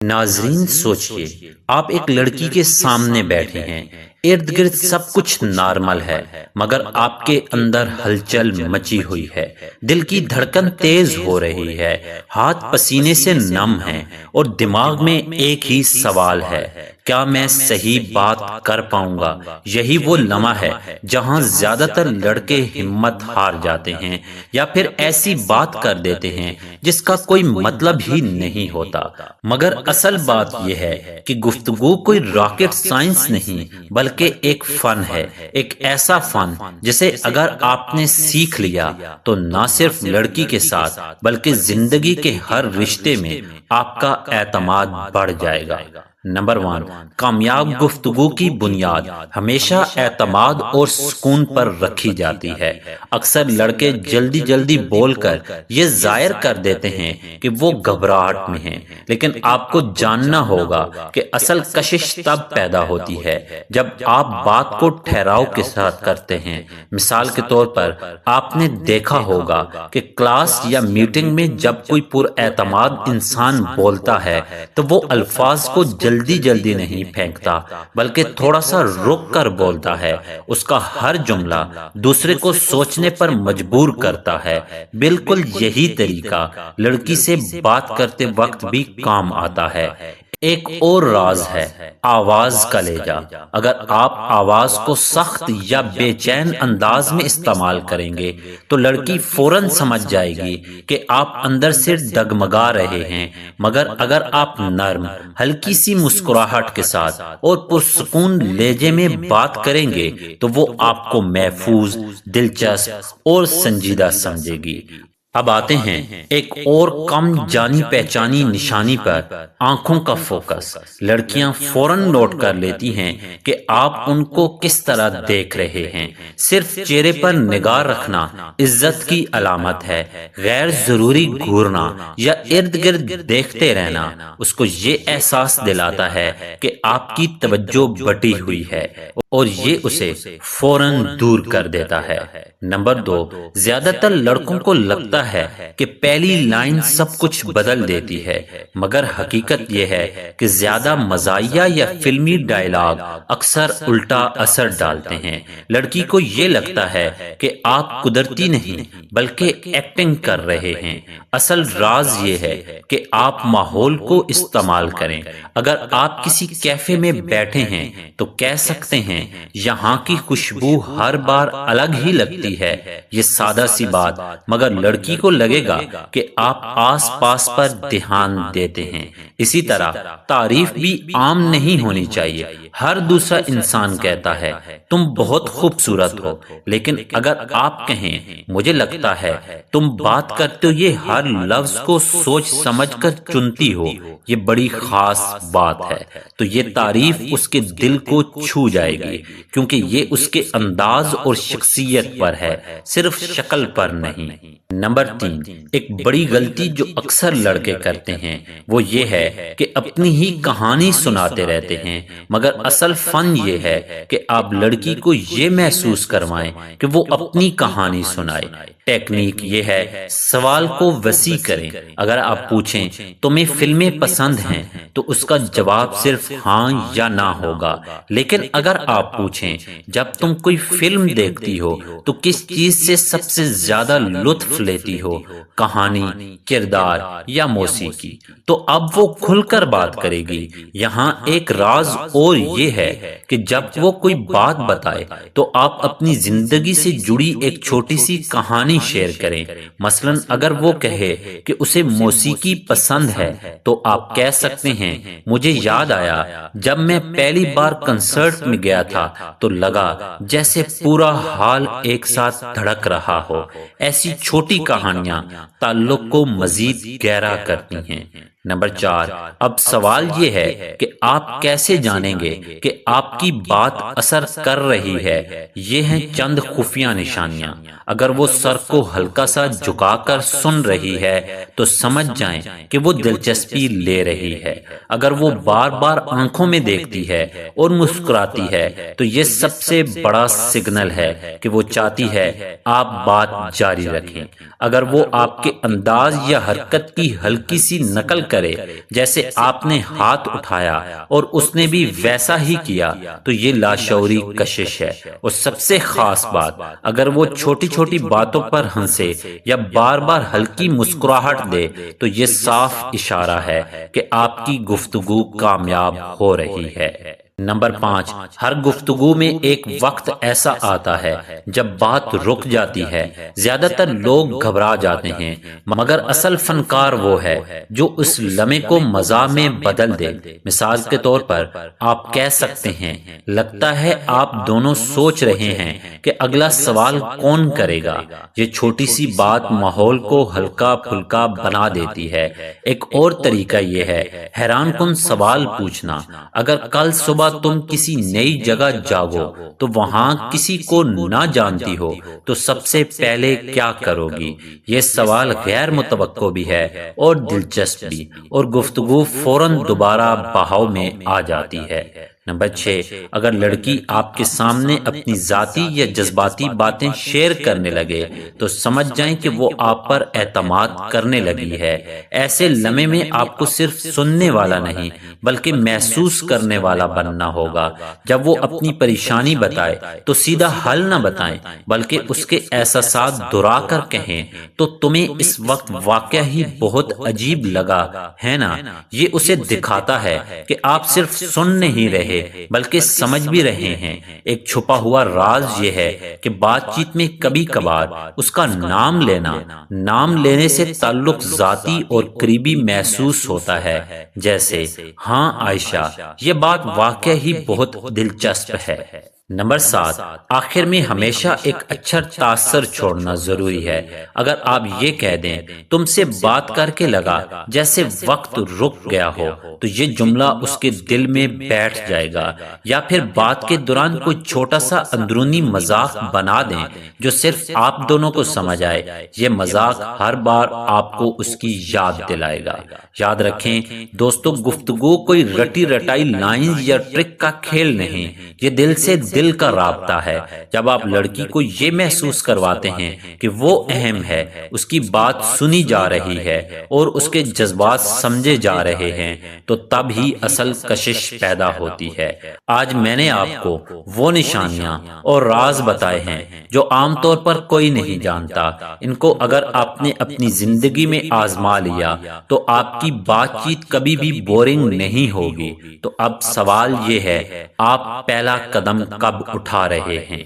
ناظرین سوچئے، آپ ایک لڑکی کے سامنے بیٹھے ہیں، ارد گرد سب کچھ نارمل ہے، مگر آپ کے اندر ہلچل مچی ہوئی ہے، دل کی دھڑکن تیز ہو رہی ہے، ہاتھ پسینے سے نم ہیں اور دماغ میں ایک ہی سوال ہے: کیا میں صحیح بات کر پاؤں گا؟ یہی وہ لمحہ ہے جہاں زیادہ تر لڑکے ہمت ہار جاتے ہیں یا پھر ایسی بات کر دیتے ہیں جس کا کوئی مطلب ہی نہیں ہوتا۔ مگر اصل بات یہ ہے کہ گفتگو کوئی راکٹ سائنس نہیں بلکہ ایک فن ہے، ایک ایسا فن جسے اگر آپ نے سیکھ لیا تو نہ صرف لڑکی کے ساتھ بلکہ زندگی کے ہر رشتے میں آپ کا اعتماد بڑھ جائے گا۔ نمبر 1، کامیاب گفتگو کی بنیاد ہمیشہ اعتماد اور سکون پر رکھی جاتی ہے۔ اکثر لڑکے جلدی جلدی بول کر یہ ظاہر کر دیتے ہیں کہ وہ گھبراہٹ میں ہیں، لیکن آپ کو جاننا ہوگا کہ اصل کشش تب پیدا ہوتی ہے جب آپ بات کو ٹھہراؤ کے ساتھ کرتے ہیں۔ مثال کے طور پر آپ نے دیکھا ہوگا کہ کلاس یا میٹنگ میں جب کوئی پر اعتماد انسان بولتا ہے تو وہ الفاظ کو جلدی جلدی نہیں پھینکتا بلکہ تھوڑا سا رک کر بولتا ہے۔ اس کا ہر جملہ دوسرے کو سوچنے پر مجبور کرتا ہے۔ بالکل یہی طریقہ لڑکی سے بات کرتے وقت بھی کام آتا ہے۔ ایک اور راز ہے آواز کا لہجہ۔ اگر آپ آواز کو سخت یا بے چین انداز میں استعمال کریں گے تو لڑکی فوراً سمجھ جائے گی کہ آپ اندر سے ڈگمگا رہے ہیں، مگر اگر آپ نرم، ہلکی سی مسکراہٹ کے ساتھ اور پرسکون لہجے میں بات کریں گے تو وہ آپ کو محفوظ، دلچسپ اور سنجیدہ سمجھے گی۔ اب آتے ہیں ایک اور کم جانی پہچانی نشانی پر: آنکھوں کا فوکس۔ لڑکیاں فوراً نوٹ کر لیتی ہیں کہ آپ ان کو کس طرح دیکھ رہے ہیں۔ صرف چہرے پر نگاہ رکھنا عزت کی علامت ہے۔ غیر ضروری گھورنا یا ارد گرد دیکھتے رہنا اس کو یہ احساس دلاتا ہے کہ آپ کی توجہ بٹی ہوئی ہے اور یہ اسے فوراً دور کر دیتا ہے۔ نمبر 2، زیادہ تر لڑکوں کو لگتا ہے کہ پہلی لائن سب کچھ بدل دیتی ہے، مگر حقیقت یہ ہے کہ زیادہ مزاحیہ یا فلمی ڈائلاگ اکثر الٹا اثر ڈالتے ہیں۔ لڑکی کو یہ لگتا ہے کہ آپ قدرتی نہیں بلکہ ایکٹنگ کر رہے ہیں۔ اصل راز یہ ہے کہ آپ ماحول کو استعمال کریں۔ اگر آپ کسی کیفے میں بیٹھے ہیں تو کہہ سکتے ہیں: یہاں کی خوشبو ہر بار الگ ہی لگتی ہے۔ یہ سادہ سی بات، مگر لڑکی کو لگے گا کہ آپ آس پاس پر دھیان دیتے ہیں۔ اسی طرح تعریف بھی عام نہیں ہونی چاہیے۔ ہر دوسرا انسان کہتا ہے تم بہت خوبصورت ہو، لیکن اگر آپ کہیں مجھے لگتا ہے تم بات کرتے ہو یہ ہر لفظ کو سوچ سمجھ کر چنتی ہو، یہ بڑی خاص بات ہے، تو یہ تعریف اس کے دل کو چھو جائے گی، کیونکہ یہ اس کے انداز اور شخصیت پر ہے، صرف شکل پر نہیں۔ نمبر 3، ایک بڑی غلطی جو اکثر لڑکے کرتے ہیں وہ یہ ہے کہ اپنی ہی کہانی سناتے رہتے ہیں، مگر اصل فن یہ ہے کہ آپ لڑکی کو یہ محسوس کروائیں کہ وہ اپنی کہانی سنائے۔ ٹیکنیک یہ ہے سوال کو وسیع کریں۔ اگر آپ پوچھیں تمہیں فلمیں پسند ہیں تو اس کا جواب صرف ہاں یا نہ ہوگا، لیکن اگر آپ پوچھیں جب تم کوئی فلم دیکھتی ہو تو کس چیز سے سب سے زیادہ لطف لیتی ہو، کہانی، کردار یا موسیقی، تو اب وہ کھل کر بات کرے گی۔ یہاں ایک راز اور یہ ہے کہ جب وہ کوئی بات بتائے تو آپ اپنی زندگی سے جڑی ایک چھوٹی سی کہانی شیئر کریں۔ مثلا اگر وہ کہے کہ اسے موسیقی پسند ہے تو آپ کہہ سکتے ہیں: مجھے یاد آیا جب میں پہلی بار کنسرٹ میں گیا تھا تو لگا جیسے پورا ہال ایک ساتھ دھڑک رہا ہو۔ ایسی چھوٹی کہانیاں تعلق کو مزید گہرا کرتی ہیں۔ نمبر 4، اب سوال یہ ہے کہ آپ کیسے جانیں گے کہ آپ کی بات اثر کر رہی ہے؟ یہ ہیں چند خفیہ نشانیاں۔ اگر وہ سر کو ہلکا سا جھکا کر سن رہی ہے تو سمجھ جائیں کہ وہ دلچسپی لے رہی ہے۔ اگر وہ بار بار آنکھوں میں دیکھتی ہے اور مسکراتی ہے تو یہ سب سے بڑا سگنل ہے کہ وہ چاہتی ہے آپ بات جاری رکھیں۔ اگر وہ آپ کے انداز یا حرکت کی ہلکی سی نقل کرے، جیسے آپ نے ہاتھ اٹھایا اور اس نے بھی ویسا ہی کیا، تو یہ لاشعوری کشش ہے۔ اور سب سے خاص بات، اگر وہ چھوٹی چھوٹی باتوں پر ہنسے یا بار بار ہلکی مسکراہٹ دے تو یہ صاف اشارہ ہے کہ آپ کی گفتگو کامیاب ہو رہی ہے۔ نمبر 5، ہر گفتگو میں ایک وقت ایسا آتا ہے جب بات رک جاتی ہے۔ زیادہ تر لوگ گھبرا جاتے ہیں، مگر اصل فنکار وہ ہے جو اس لمحے کو مزاح میں بدل دے۔ مثال کے طور پر آپ کہہ سکتے ہیں، لگتا ہے آپ دونوں سوچ رہے ہیں کہ اگلا سوال کون کرے گا۔ یہ چھوٹی سی بات ماحول کو ہلکا پھلکا بنا دیتی ہے۔ ایک اور طریقہ یہ ہے حیران کن سوال پوچھنا۔ اگر کل صبح تم کسی نئی جگہ جاؤ تو وہاں کسی کو نہ جانتی ہو تو سب سے پہلے کیا کرو گی؟ یہ سوال غیر متوقع بھی ہے اور دلچسپ بھی، اور گفتگو فوراً دوبارہ بہاؤ میں آ جاتی ہے۔ نمبر 6، اگر لڑکی آپ کے سامنے اپنی ذاتی یا جذباتی باتیں شیئر کرنے لگے تو سمجھ جائیں کہ وہ آپ پر اعتماد کرنے لگی ہے۔ ایسے لمحے میں آپ کو صرف سننے والا نہیں بلکہ محسوس کرنے والا بننا ہوگا۔ جب وہ اپنی پریشانی بتائے تو سیدھا حل نہ بتائیں بلکہ اس کے احساسات دہرا کر کہیں، تو تمہیں اس وقت واقعہ ہی بہت عجیب لگا ہے نا؟ یہ اسے دکھاتا ہے کہ آپ صرف سن نہیں رہے بلکہ سمجھ بھی رہے ہیں۔ ایک چھپا ہوا راز یہ ہے کہ بات چیت میں کبھی کبھار اس کا نام لینے سے تعلق ذاتی اور قریبی محسوس ہوتا ہے، جیسے ہاں عائشہ، یہ بات واقعہ ہی بہت دلچسپ ہے۔ نمبر 7، آخر میں ہمیشہ ایک اچھا تاثر چھوڑنا ضروری ہے۔ اگر آپ یہ کہہ دیں تم سے بات کر کے لگا جیسے وقت رک گیا ہو تو یہ جملہ اس کے دل میں بیٹھ جائے گا، یا پھر بات کے دوران کوئی چھوٹا سا اندرونی مذاق بنا دیں جو صرف آپ دونوں کو سمجھ آئے۔ یہ مذاق ہر بار آپ کو اس کی یاد دلائے گا۔ یاد رکھیں دوستو، گفتگو کوئی رٹی رٹائی لائنز یا ٹرک کا کھیل نہیں، یہ دل سے دل کا رابطہ ہے۔ جب آپ لڑکی کو یہ محسوس کرواتے ہیں کہ وہ اہم ہے، اس کی بات سنی جا رہی ہے اور اس کے جذبات سمجھے جا رہے ہیں، تو تب ہی اصل کشش پیدا ہوتی ہے۔ آج میں نے آپ کو وہ نشانیاں اور راز بتائے ہیں جو عام طور پر کوئی نہیں جانتا۔ ان کو اگر آپ نے اپنی زندگی میں آزما لیا تو آپ کی بات چیت کبھی بھی بورنگ نہیں ہوگی۔ تو اب سوال یہ ہے، آپ پہلا قدم کب اٹھا رہے ہیں؟